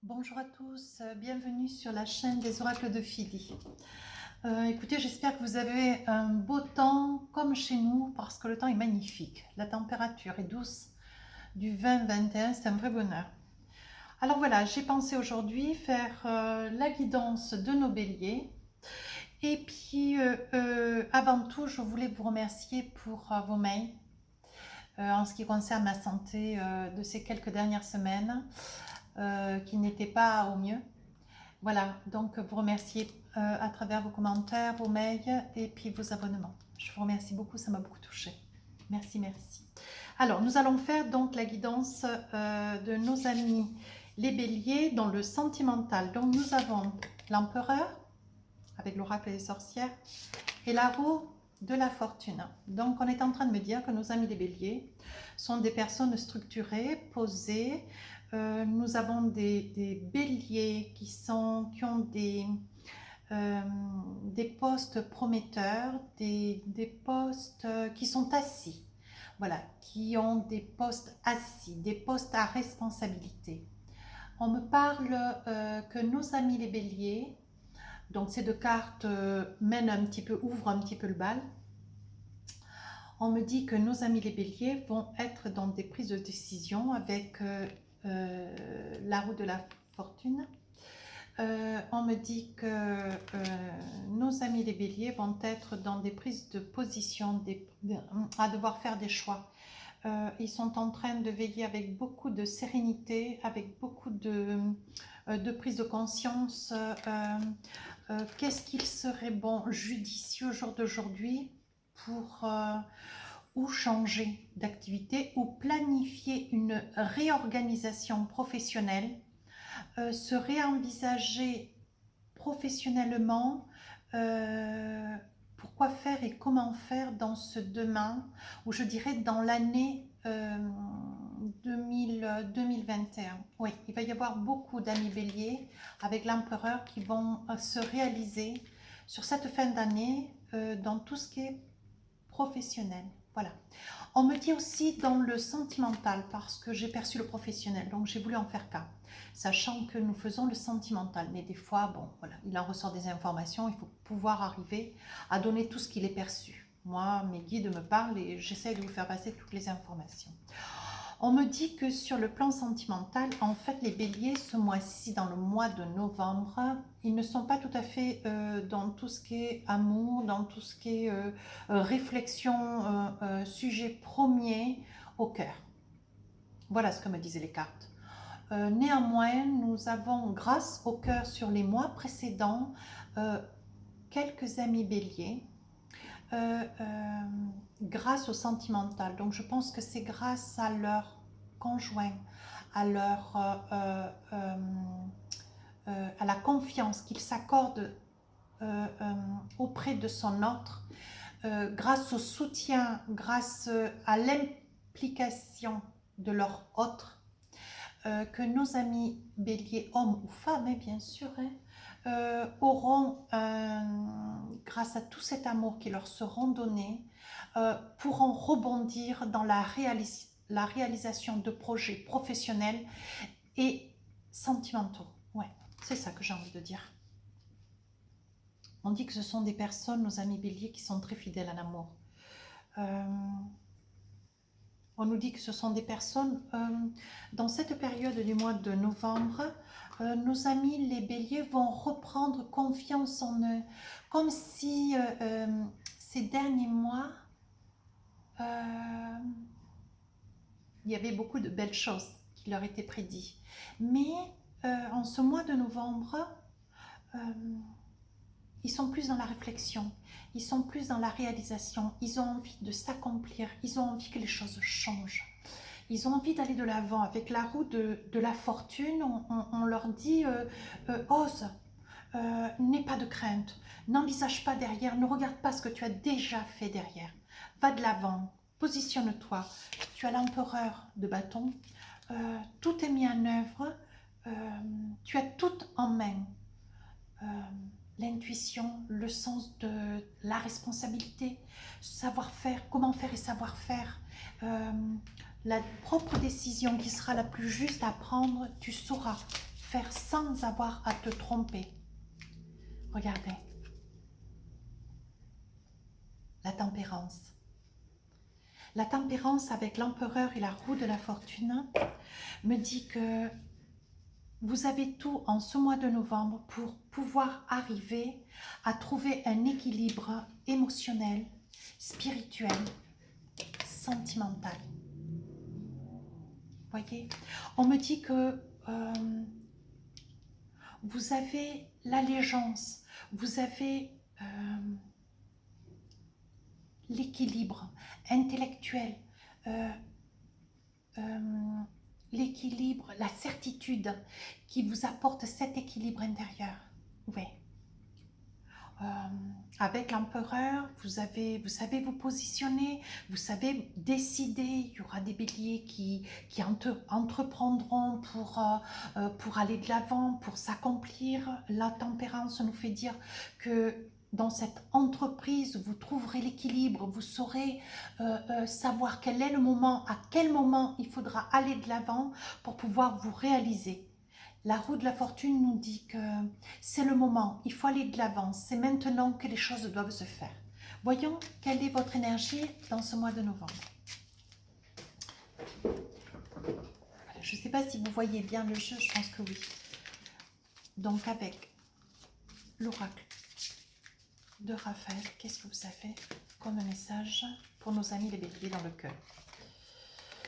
Bonjour à tous, bienvenue sur la chaîne des oracles de Philly. Écoutez, j'espère que vous avez un beau temps comme chez nous parce que le temps est magnifique. La température est douce du 20-21, c'est un vrai bonheur. Alors voilà, j'ai pensé aujourd'hui faire la guidance de nos béliers. Et puis avant tout, je voulais vous remercier pour vos mails en ce qui concerne ma santé de ces quelques dernières semaines qui n'étaient pas au mieux. Voilà, donc vous remercier à travers vos commentaires, vos mails et puis vos abonnements. Je vous remercie beaucoup, ça m'a beaucoup touchée. Merci, merci. Alors, nous allons faire donc la guidance de nos amis les béliers dans le sentimental. Donc, nous avons l'empereur avec l'oracle des sorcières et la roue de la fortune. Donc, on est en train de me dire que nos amis les béliers sont des personnes structurées, posées. Nous avons des béliers qui ont des postes prometteurs, des postes qui sont assis. Voilà, qui ont des postes assis, des postes à responsabilité. On me parle que nos amis les béliers, donc ces deux cartes mènent un petit peu, ouvrent un petit peu le bal. On me dit que nos amis les béliers vont être dans des prises de décision avec la roue de la fortune. On me dit que nos amis les béliers vont être dans des prises de position, à devoir faire des choix. Ils sont en train de veiller avec beaucoup de sérénité, avec beaucoup de prise de conscience. Qu'est-ce qu'il serait bon, judicieux au jour d'aujourd'hui pour ou changer d'activité ou planifier une réorganisation professionnelle, se réenvisager professionnellement pourquoi faire et comment faire dans ce demain, ou je dirais dans l'année 2021. Oui, il va y avoir beaucoup d'amis béliers avec l'empereur qui vont se réaliser sur cette fin d'année dans tout ce qui est professionnel. Voilà. On me dit aussi dans le sentimental, parce que j'ai perçu le professionnel, donc j'ai voulu en faire cas, sachant que nous faisons le sentimental. Mais des fois, bon, voilà, il en ressort des informations, il faut pouvoir arriver à donner tout ce qu'il est perçu. Moi, mes guides me parlent et j'essaie de vous faire passer toutes les informations. On me dit que sur le plan sentimental, en fait, les béliers, ce mois-ci, dans le mois de novembre, ils ne sont pas tout à fait dans tout ce qui est amour, dans tout ce qui est réflexion, sujet premier au cœur. Voilà ce que me disaient les cartes. Néanmoins, nous avons, grâce au cœur sur les mois précédents, quelques amis béliers, grâce au sentimental. Donc je pense que c'est grâce à leur conjoint, à leur à la confiance qu'ils s'accordent auprès de son autre, grâce au soutien, grâce à l'implication de leur autre, que nos amis béliers, hommes ou femmes, hein, bien sûr, auront, grâce à tout cet amour qui leur seront donnés, pourront rebondir dans la réalisation de projets professionnels et sentimentaux. Ouais, c'est ça que j'ai envie de dire. On dit que ce sont des personnes, nos amis béliers, qui sont très fidèles à l'amour. On nous dit que ce sont des personnes, dans cette période du mois de novembre, nos amis les béliers vont reprendre confiance en eux, comme si ces derniers mois, il y avait beaucoup de belles choses qui leur étaient prédites. Mais en ce mois de novembre, ils sont plus dans la réflexion, ils sont plus dans la réalisation, ils ont envie de s'accomplir, ils ont envie que les choses changent. Ils ont envie d'aller de l'avant. Avec la roue de la fortune, on leur dit ose, n'aie pas de crainte, n'envisage pas derrière, ne regarde pas ce que tu as déjà fait derrière. Va de l'avant, positionne-toi. Tu as l'empereur de bâton, tout est mis en œuvre, tu as tout en main. L'intuition, le sens de la responsabilité, savoir-faire, comment faire et savoir-faire, la propre décision qui sera la plus juste à prendre, tu sauras faire sans avoir à te tromper. Regardez. La tempérance. La tempérance avec l'empereur et la roue de la fortune me dit que vous avez tout en ce mois de novembre pour pouvoir arriver à trouver un équilibre émotionnel, spirituel, sentimental. Voyez, on me dit que vous avez l'allégeance, vous avez l'équilibre intellectuel, l'équilibre, la certitude qui vous apporte cet équilibre intérieur. Oui. Avec l'empereur, vous savez vous positionner, vous savez décider. Il y aura des béliers qui entreprendront pour aller de l'avant, pour s'accomplir. La tempérance nous fait dire que dans cette entreprise, vous trouverez l'équilibre, vous saurez savoir quel est le moment, à quel moment il faudra aller de l'avant pour pouvoir vous réaliser. La roue de la fortune nous dit que c'est le moment, il faut aller de l'avant, c'est maintenant que les choses doivent se faire. Voyons quelle est votre énergie dans ce mois de novembre. Voilà, je ne sais pas si vous voyez bien le jeu, je pense que oui. Donc avec l'oracle de Raphaël, qu'est-ce que vous avez comme message pour nos amis les béliers dans le cœur?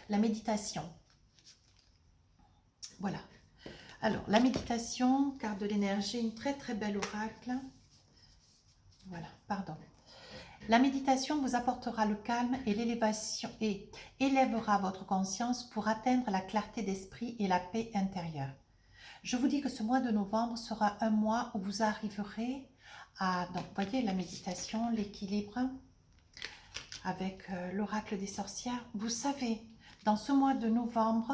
La méditation. Voilà. Alors, la méditation, carte de l'énergie, une très très belle oracle. Voilà, pardon. La méditation vous apportera le calme et l'élévation et élèvera votre conscience pour atteindre la clarté d'esprit et la paix intérieure. Je vous dis que ce mois de novembre sera un mois où vous arriverez à, donc, voyez la méditation, l'équilibre avec l'oracle des sorcières. Vous savez, dans ce mois de novembre,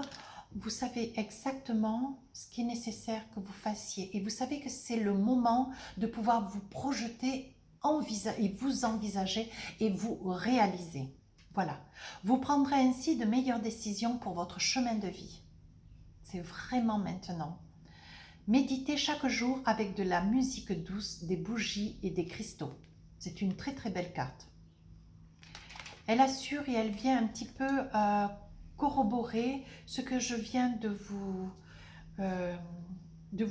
vous savez exactement ce qui est nécessaire que vous fassiez. Et vous savez que c'est le moment de pouvoir vous projeter et vous envisager et vous réaliser. Voilà. Vous prendrez ainsi de meilleures décisions pour votre chemin de vie. C'est vraiment maintenant. Méditez chaque jour avec de la musique douce, des bougies et des cristaux. C'est une très très belle carte. Elle assure et elle vient un petit peu corroborer ce que je viens de vous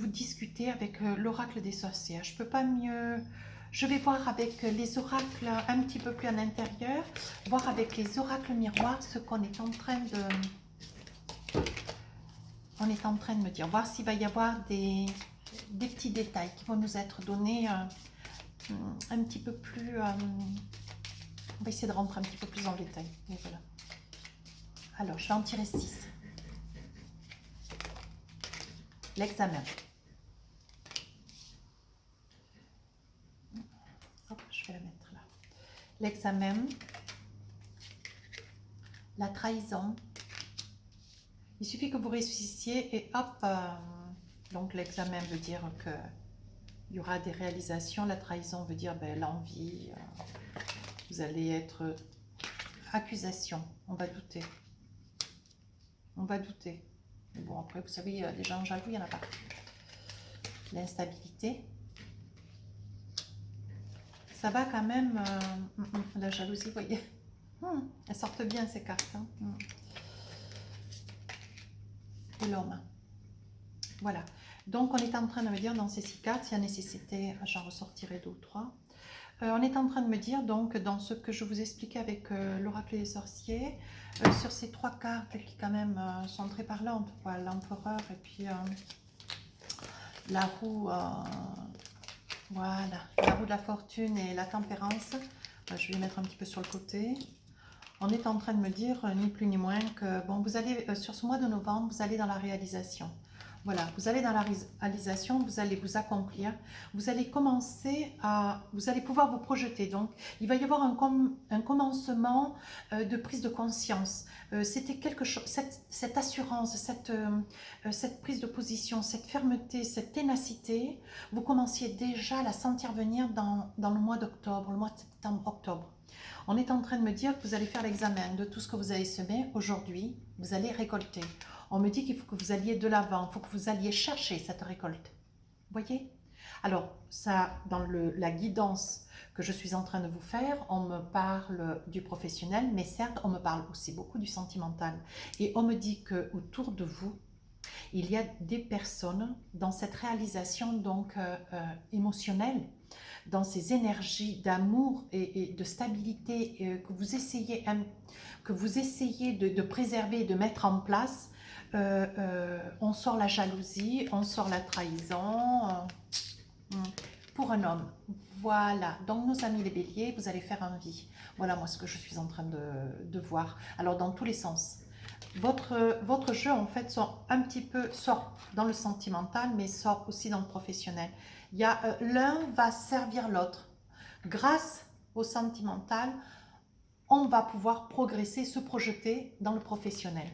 discuter avec l'oracle des sorcières. Je peux pas mieux. Je vais voir avec les oracles un petit peu plus à l'intérieur, voir avec les oracles miroirs ce qu'on est en train de. On est en train de me dire, voir s'il va y avoir des petits détails qui vont nous être donnés un petit peu plus. On va essayer de rentrer un petit peu plus en détail. Et voilà. Alors, je vais en tirer 6. L'examen. Hop, je vais la mettre là. L'examen. La trahison. Il suffit que vous réussissiez et hop. Donc, l'examen veut dire que il y aura des réalisations. La trahison veut dire l'envie. Vous allez être accusation. On va douter. On va douter. Mais bon, après, vous savez, des gens jaloux, il n'y en a pas. L'instabilité. Ça va quand même. La jalousie, vous voyez. Elles sortent bien, ces cartes. Hein. Et l'homme. Voilà. Donc, on est en train de me dire dans ces 6 cartes, s'il y a nécessité, j'en ressortirai 2 ou 3. On est en train de me dire, donc, dans ce que je vous expliquais avec l'oracle des sorciers, sur ces 3 cartes qui, quand même, sont très parlantes, l'empereur et puis la roue, voilà, la roue de la fortune et la tempérance. Je vais les mettre un petit peu sur le côté. On est en train de me dire, ni plus ni moins, que, bon, vous allez, sur ce mois de novembre, vous allez dans la réalisation. Voilà, vous allez dans la réalisation, vous allez vous accomplir, vous allez commencer à, vous allez pouvoir vous projeter. Donc, il va y avoir un commencement de prise de conscience. C'était quelque chose, cette assurance, cette prise de position, cette fermeté, cette ténacité, vous commenciez déjà à la sentir venir dans le mois d'octobre, le mois de septembre-octobre. On est en train de me dire que vous allez faire l'examen de tout ce que vous avez semé aujourd'hui, vous allez récolter. On me dit qu'il faut que vous alliez de l'avant, il faut que vous alliez chercher cette récolte. Vous voyez? Alors, ça, dans la guidance que je suis en train de vous faire, on me parle du professionnel, mais certes, on me parle aussi beaucoup du sentimental. Et on me dit qu'autour de vous, il y a des personnes dans cette réalisation donc émotionnelle, dans ces énergies d'amour et de stabilité que vous essayez de préserver et de mettre en place. On sort la jalousie, on sort la trahison pour un homme. Voilà, donc nos amis les béliers, vous allez faire envie. Voilà moi ce que je suis en train de voir. Alors dans tous les sens. Votre jeu en fait sort dans le sentimental mais sort aussi dans le professionnel. L'un va servir l'autre. Grâce au sentimental, on va pouvoir progresser, se projeter dans le professionnel.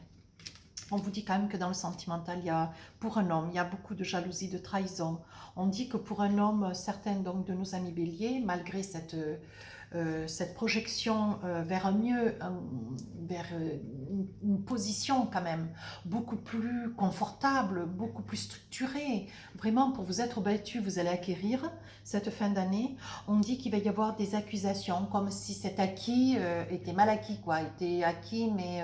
On vous dit quand même que dans le sentimental, pour un homme, il y a beaucoup de jalousie, de trahison. On dit que pour un homme, certains donc, de nos amis béliers, malgré cette projection vers un mieux, vers une position quand même beaucoup plus confortable, beaucoup plus structurée, vraiment pour vous être battu, vous allez acquérir cette fin d'année. On dit qu'il va y avoir des accusations, comme si cet acquis était mal acquis, quoi, était acquis mais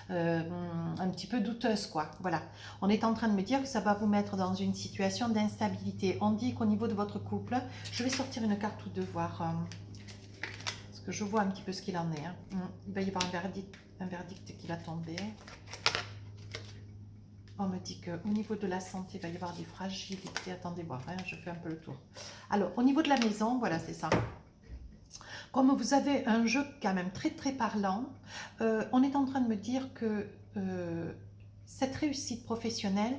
un petit peu douteuse, quoi. Voilà. On est en train de me dire que ça va vous mettre dans une situation d'instabilité. On dit qu'au niveau de votre couple, je vais sortir une carte ou deux, voir parce que je vois un petit peu ce qu'il en est. Hein. Il va y avoir un verdict qui va tomber. On me dit qu'au niveau de la santé, il va y avoir des fragilités. Attendez voir, hein, je fais un peu le tour. Alors, au niveau de la maison, voilà, c'est ça. Comme vous avez un jeu quand même très très parlant, on est en train de me dire que cette réussite professionnelle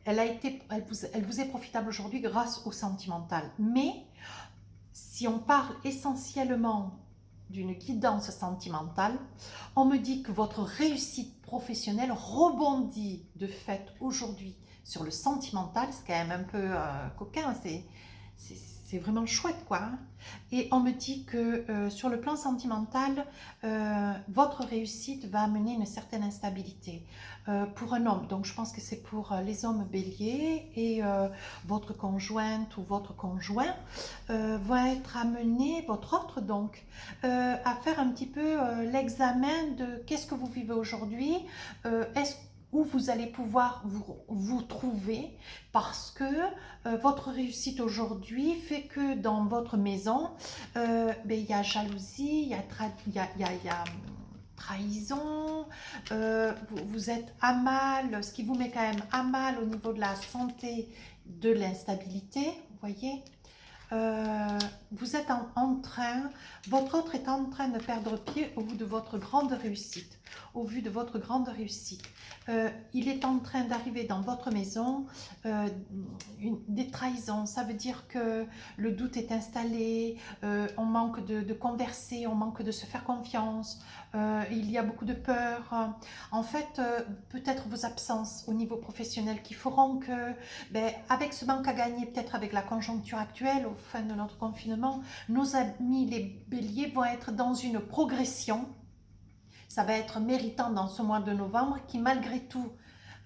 elle vous est profitable aujourd'hui grâce au sentimental. Mais si on parle essentiellement d'une guidance sentimentale, on me dit que votre réussite professionnelle rebondit de fait aujourd'hui sur le sentimental. C'est quand même un peu coquin, c'est vraiment chouette, quoi. Hein. Et on me dit que sur le plan sentimental, votre réussite va amener une certaine instabilité pour un homme. Donc je pense que c'est pour les hommes béliers, et votre conjointe ou votre conjoint va être amené, votre autre donc, à faire un petit peu l'examen de qu'est-ce que vous vivez aujourd'hui, où vous allez pouvoir vous trouver, parce que votre réussite aujourd'hui fait que dans votre maison, il y a jalousie, il y a trahison, vous êtes à mal, ce qui vous met quand même à mal au niveau de la santé, de l'instabilité, vous voyez. Vous êtes votre autre est en train de perdre pied au vu de votre grande réussite. Au vu de votre grande réussite. Il est en train d'arriver dans votre maison des trahisons. Ça veut dire que le doute est installé, on manque de converser, on manque de se faire confiance, il y a beaucoup de peur. En fait, peut-être vos absences au niveau professionnel qui feront que, avec ce manque à gagner, peut-être avec la conjoncture actuelle, au fin de notre confinement, nos amis les béliers vont être dans une progression. Ça va être méritant dans ce mois de novembre qui, malgré tout,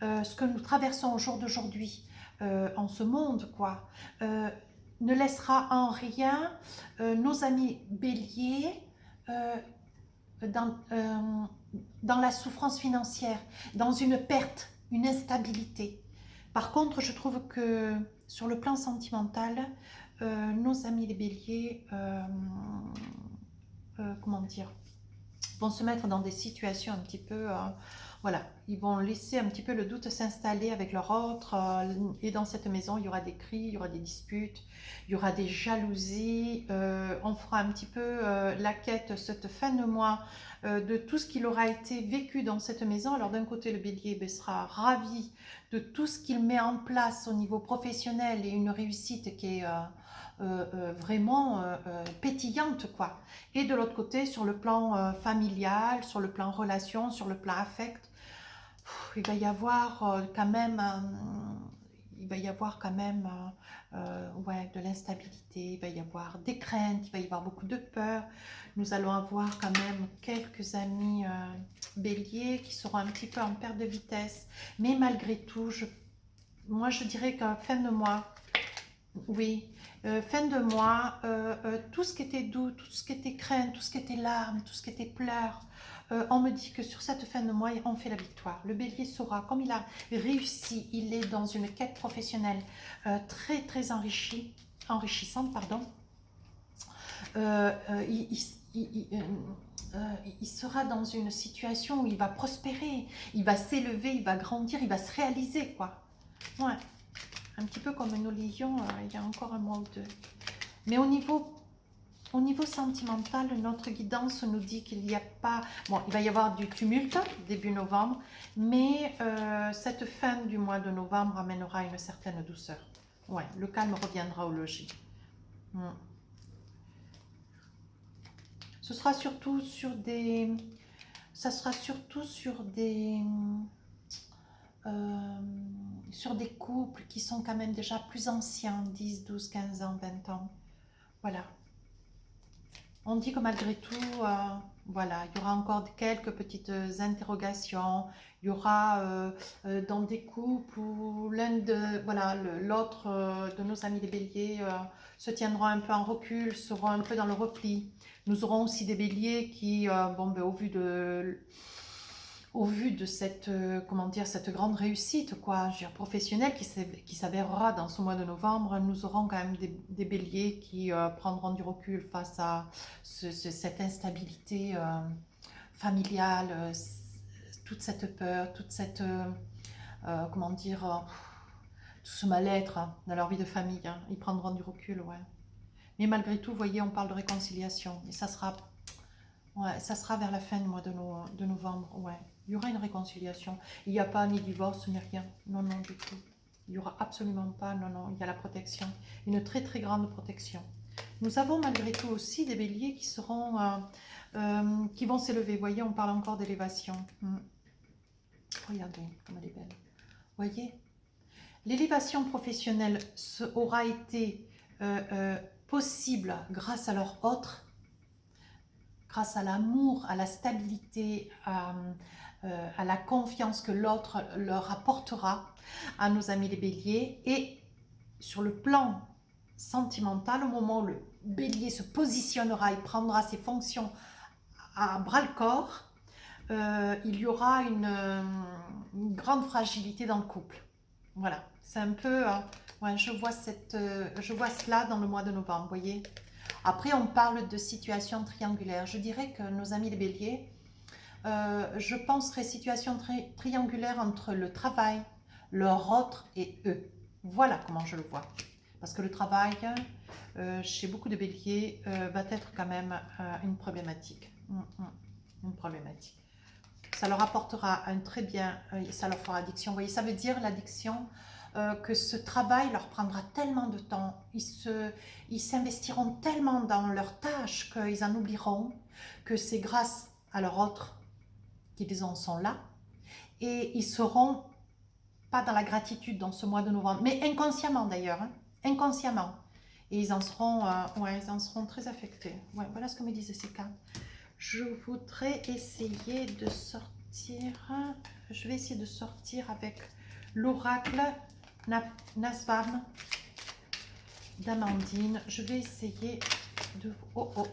ce que nous traversons au jour d'aujourd'hui, en ce monde, quoi, ne laissera en rien nos amis béliers dans la souffrance financière, dans une perte, une instabilité. Par contre, je trouve que sur le plan sentimental, nos amis les béliers, comment dire, vont se mettre dans des situations un petit peu, voilà, ils vont laisser un petit peu le doute s'installer avec leur autre, et dans cette maison, il y aura des cris, il y aura des disputes, il y aura des jalousies, on fera un petit peu la quête cette fin de mois de tout ce qu'il aura été vécu dans cette maison. Alors d'un côté, le bélier sera ravi de tout ce qu'il met en place au niveau professionnel et une réussite qui est vraiment pétillante, quoi. Et de l'autre côté, sur le plan familial, sur le plan relation, sur le plan affect, il va y avoir quand même va y avoir quand même ouais, de l'instabilité, il va y avoir des craintes, il va y avoir beaucoup de peur. Nous allons avoir quand même quelques amis béliers qui seront un petit peu en perte de vitesse. Mais malgré tout, moi je dirais qu'à fin de mois, oui, fin de mois, tout ce qui était doux, tout ce qui était crainte, tout ce qui était larmes, tout ce qui était pleurs, on me dit que sur cette fin de mois, on fait la victoire. Le bélier saura, comme il a réussi, il est dans une quête professionnelle très très enrichissante, pardon. Euh, euh, il, il- il- il sera dans une situation où il va prospérer, il va s'élever, il va grandir, il va se réaliser, quoi. Ouais. Un petit peu comme nous lions il y a encore un mois ou deux. Mais au niveau sentimental, notre guidance nous dit qu'il n'y a pas... Bon, il va y avoir du tumulte début novembre, mais cette fin du mois de novembre amènera une certaine douceur. Ouais, le calme reviendra au logis. Ce sera surtout sur des... Ça sera surtout euh, sur des couples qui sont quand même déjà plus anciens, 10, 12, 15 ans, 20 ans. Voilà. On dit que malgré tout, voilà, il y aura encore quelques petites interrogations. Il y aura dans des couples où voilà, l'autre de nos amis les béliers se tiendront un peu en recul, seront un peu dans le repli. Nous aurons aussi des béliers qui, bon, ben, au vu de cette, comment dire, cette grande réussite quoi, je veux dire, professionnelle qui s'avérera dans ce mois de novembre, nous aurons quand même des béliers qui prendront du recul face à cette instabilité familiale, toute cette peur, toute cette, comment dire, tout ce mal-être dans leur vie de famille. Hein. Ils prendront du recul, ouais. Mais malgré tout, vous voyez, on parle de réconciliation. Et ça sera, ouais, ça sera vers la fin du mois de novembre, ouais. Il y aura une réconciliation. Il n'y a pas ni divorce ni rien. Non, non, du tout. Il n'y aura absolument pas, non, non. Il y a la protection. Une très, très grande protection. Nous avons malgré tout aussi des béliers qui seront, qui vont s'élever. Vous voyez, on parle encore d'élévation. Regardez comme elle est belle. Vous voyez, l'élévation professionnelle aura été possible grâce à leur autre, grâce à l'amour, à la stabilité, à la confiance que l'autre leur apportera à nos amis les béliers. Et sur le plan sentimental, au moment où le bélier se positionnera et prendra ses fonctions à bras-le-corps, il y aura une grande fragilité dans le couple. Voilà, c'est un peu... ouais, je vois cela dans le mois de novembre, vous voyez. Après, on parle de situation triangulaire. Je dirais que nos amis les béliers, je penserais situation triangulaire entre le travail, leur autre et eux. Voilà comment je le vois. Parce que le travail, chez beaucoup de béliers, va être quand même une problématique. Une problématique. Ça leur apportera un très bien, ça leur fera addiction. Vous voyez, ça veut dire l'addiction, que ce travail leur prendra tellement de temps, ils s'investiront tellement dans leurs tâches qu'ils en oublieront que c'est grâce à leur autre qu'ils en sont là. Et ils seront pas dans la gratitude dans ce mois de novembre, mais inconsciemment d'ailleurs, hein, inconsciemment. Et ils en seront, ouais, ils en seront très affectés. Ouais, voilà ce que me disaient ces cartes. Je voudrais essayer de sortir, je vais essayer de sortir avec l'oracle Nasvam d'Amandine. Je vais essayer de... Oh, oh.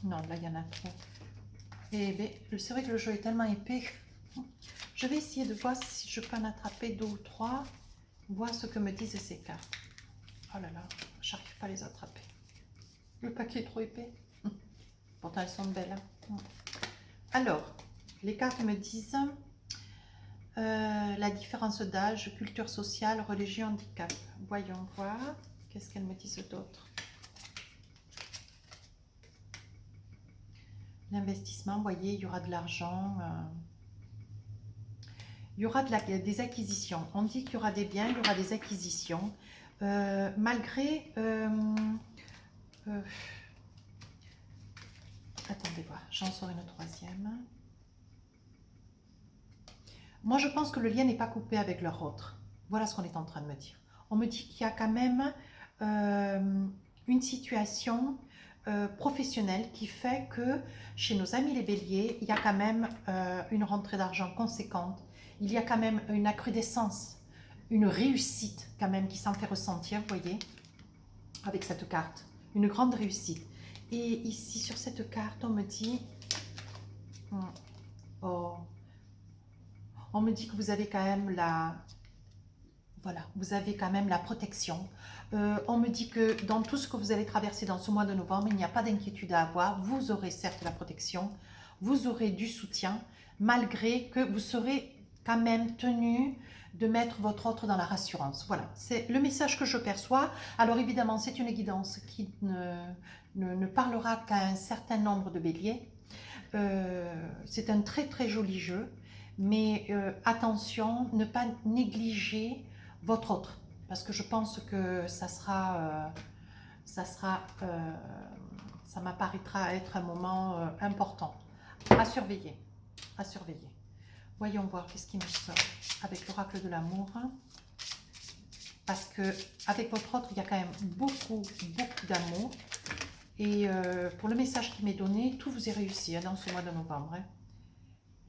Non, là, il y en a trop. Et bien, c'est vrai que le jeu est tellement épais. Je vais essayer de voir si je peux en attraper 2 ou 3. Voir ce que me disent ces cartes. Oh là là, j'arrive pas à les attraper. Le paquet est trop épais. Pourtant, elles sont belles. Hein. Alors, les cartes me disent la différence d'âge, culture sociale, religion, handicap. Voyons voir. Qu'est-ce qu'elles me disent d'autre? L'investissement, vous voyez, il y aura de l'argent. Il y aura des acquisitions. On dit qu'il y aura des biens, il y aura des acquisitions. Malgré... attendez voir, j'en sors une troisième. Moi, je pense que le lien n'est pas coupé avec leur autre. Voilà ce qu'on est en train de me dire. On me dit qu'il y a quand même une situation professionnelle qui fait que chez nos amis les béliers, il y a quand même une rentrée d'argent conséquente. Il y a quand même une accrudescence, une réussite quand même qui s'en fait ressentir, vous voyez, avec cette carte. Une grande réussite. Et ici, sur cette carte, on me dit... Oh, on me dit que vous avez quand même la... Voilà, vous avez quand même la protection. On me dit que dans tout ce que vous allez traverser dans ce mois de novembre, il n'y a pas d'inquiétude à avoir. Vous aurez certes la protection, vous aurez du soutien, malgré que vous serez quand même tenu de mettre votre autre dans la rassurance. Voilà, c'est le message que je perçois. Alors évidemment, c'est une guidance qui ne parlera qu'à un certain nombre de béliers. C'est un très très joli jeu, mais attention, ne pas négliger votre autre, parce que je pense que ça m'apparaîtra être un moment important à surveiller, à surveiller. Voyons voir qu'est-ce qui me sort avec l'oracle de l'amour, parce que avec votre autre, il y a quand même beaucoup d'amour. Et pour le message qui m'est donné, tout vous est réussi dans ce mois de novembre.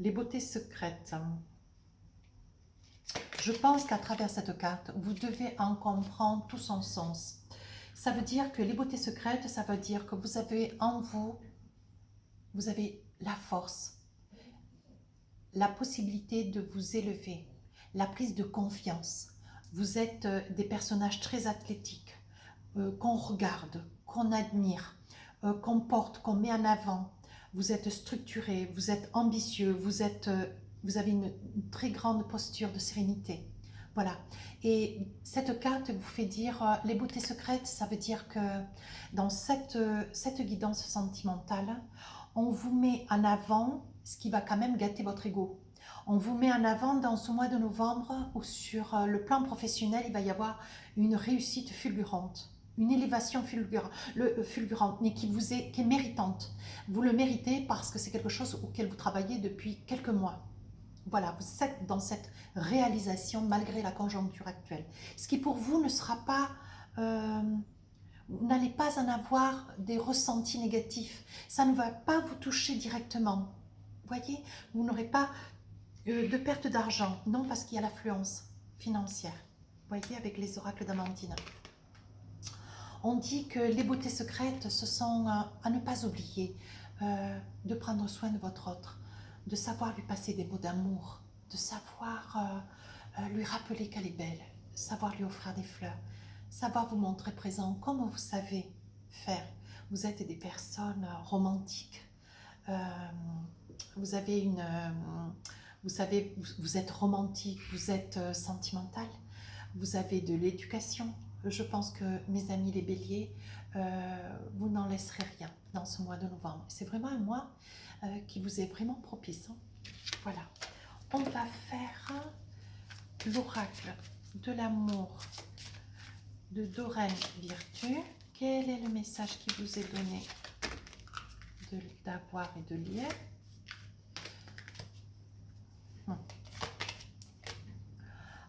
Les beautés secrètes. Je pense qu'à travers cette carte, vous devez en comprendre tout son sens. Ça veut dire que les beautés secrètes, ça veut dire que vous avez en vous, vous avez la force, la possibilité de vous élever, la prise de confiance. Vous êtes des personnages très athlétiques, qu'on regarde, qu'on admire, qu'on porte, qu'on met en avant. Vous êtes structuré, vous êtes ambitieux, vous avez une très grande posture de sérénité. Voilà. Et cette carte vous fait dire, les beautés secrètes, ça veut dire que dans cette guidance sentimentale, on vous met en avant ce qui va quand même gâter votre ego. On vous met en avant dans ce mois de novembre où sur le plan professionnel, il va y avoir une réussite fulgurante, une élévation fulgurante, mais qui est méritante. Vous le méritez parce que c'est quelque chose auquel vous travaillez depuis quelques mois. Voilà, vous êtes dans cette réalisation malgré la conjoncture actuelle. Ce qui pour vous ne sera pas... vous n'allez pas en avoir des ressentis négatifs. Ça ne va pas vous toucher directement. Vous voyez, vous n'aurez pas de perte d'argent. Non, parce qu'il y a l'affluence financière. Vous voyez, avec les oracles d'Amandine. On dit que les beautés secrètes, ce sont à ne pas oublier de prendre soin de votre autre, de savoir lui passer des mots d'amour, de savoir lui rappeler qu'elle est belle, savoir lui offrir des fleurs, savoir vous montrer présent comme vous savez faire. Vous êtes des personnes romantiques, vous avez vous savez, vous êtes romantique, vous êtes sentimental, vous avez de l'éducation. Je pense que mes amis les béliers, vous n'en laisserez rien dans ce mois de novembre. C'est vraiment un mois qui vous est vraiment propice. Hein. Voilà. On va faire l'oracle de l'amour de Doreen Virtue. Quel est le message qui vous est donné d'avoir et de lire?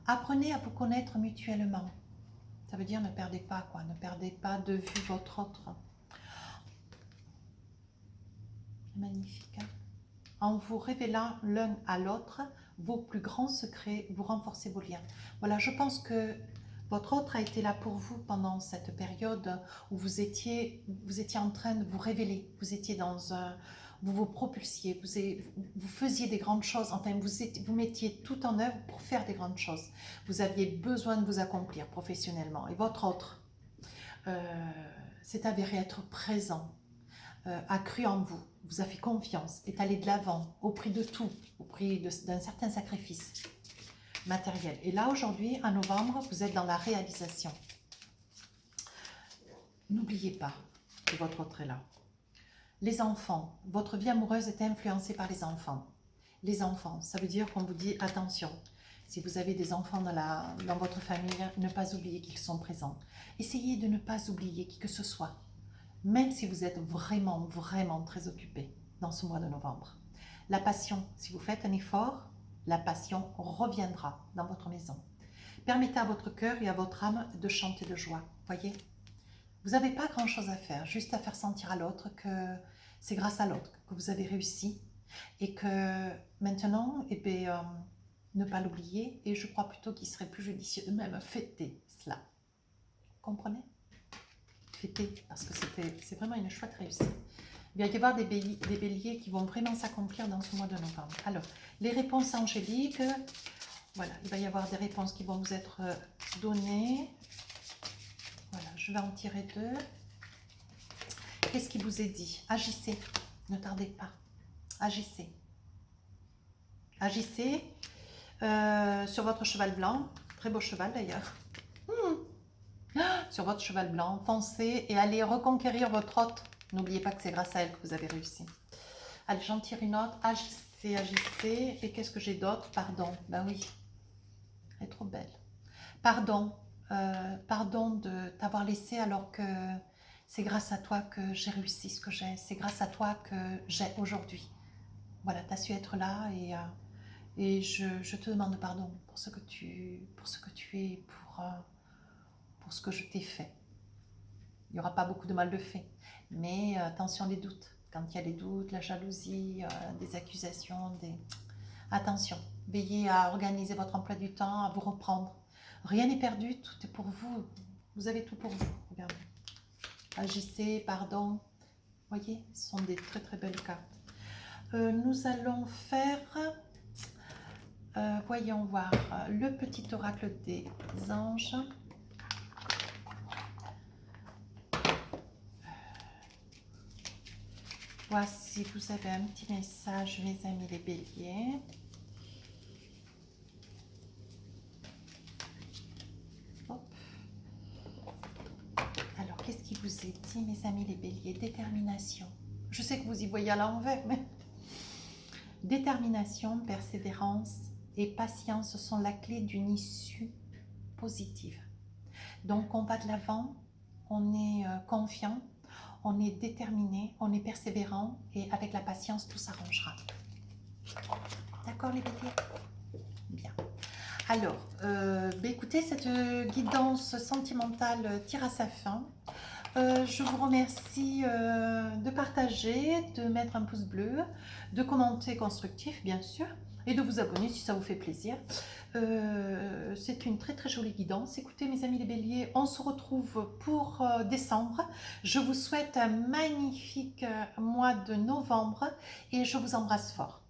Apprenez à vous connaître mutuellement. Ça veut dire ne perdez pas, quoi. Ne perdez pas de vue votre autre. Magnifique. Hein? En vous révélant l'un à l'autre vos plus grands secrets, vous renforcez vos liens. Voilà, je pense que votre autre a été là pour vous pendant cette période où vous étiez en train de vous révéler. Vous étiez dans un... Vous vous propulsiez, vous faisiez des grandes choses, enfin vous mettiez tout en œuvre pour faire des grandes choses. Vous aviez besoin de vous accomplir professionnellement. Et votre autre s'est avéré être présent, a cru en vous, vous a fait confiance, est allé de l'avant, au prix de tout, au prix d'un certain sacrifice matériel. Et là, aujourd'hui, en novembre, vous êtes dans la réalisation. N'oubliez pas que votre autre est là. Les enfants, votre vie amoureuse est influencée par les enfants. Les enfants, ça veut dire qu'on vous dit attention. Si vous avez des enfants dans votre famille, ne pas oublier qu'ils sont présents. Essayez de ne pas oublier qui que ce soit, même si vous êtes vraiment très occupé dans ce mois de novembre. La passion, si vous faites un effort, la passion reviendra dans votre maison. Permettez à votre cœur et à votre âme de chanter de joie. Voyez, vous n'avez pas grand-chose à faire, juste à faire sentir à l'autre que c'est grâce à l'autre que vous avez réussi et que maintenant, eh bien, ne pas l'oublier. Et je crois plutôt qu'il serait plus judicieux de même fêter cela. Comprenez? Fêter, parce que c'est vraiment une chouette réussite. Il va y avoir des béliers qui vont vraiment s'accomplir dans ce mois de novembre. Alors, les réponses angéliques, voilà, il va y avoir des réponses qui vont vous être données. Voilà, je vais en tirer 2. Qu'est-ce qui vous est dit? Agissez, ne tardez pas. Agissez. Agissez sur votre cheval blanc. Très beau cheval d'ailleurs. Sur votre cheval blanc, foncez et allez reconquérir votre hôte. N'oubliez pas que c'est grâce à elle que vous avez réussi. Allez, j'en tire une autre. Agissez, agissez. Et qu'est-ce que j'ai d'autre? Pardon. Ben oui, elle est trop belle. Pardon. Pardon de t'avoir laissé alors que c'est grâce à toi que j'ai réussi ce que j'ai. C'est grâce à toi que j'ai aujourd'hui. Voilà, tu as su être là et je te demande pardon pour ce que tu es, pour ce que je t'ai fait. Il n'y aura pas beaucoup de mal de fait, mais attention les doutes. Quand il y a des doutes, la jalousie, des accusations, attention. Veillez à organiser votre emploi du temps, à vous reprendre. Rien n'est perdu, tout est pour vous. Vous avez tout pour vous. Regardez. Agissez, pardon. Voyez, ce sont des très très belles cartes. Nous allons faire, voyons voir, le petit oracle des anges. Voici, vous avez un petit message, mes amis les béliers. Hop. Alors, qu'est-ce qui vous est dit, mes amis les béliers? Détermination. Je sais que vous y voyez à l'envers, mais... Détermination, persévérance et patience sont la clé d'une issue positive. Donc, on va de l'avant, on est confiant, on est déterminé, on est persévérant et avec la patience, tout s'arrangera. D'accord les béliers? Bien. Alors, écoutez, cette guidance sentimentale tire à sa fin. Je vous remercie de partager, de mettre un pouce bleu, de commenter constructif bien sûr et de vous abonner si ça vous fait plaisir. C'est une très très jolie guidance. Écoutez mes amis les béliers, on se retrouve pour décembre. Je vous souhaite un magnifique mois de novembre et je vous embrasse fort.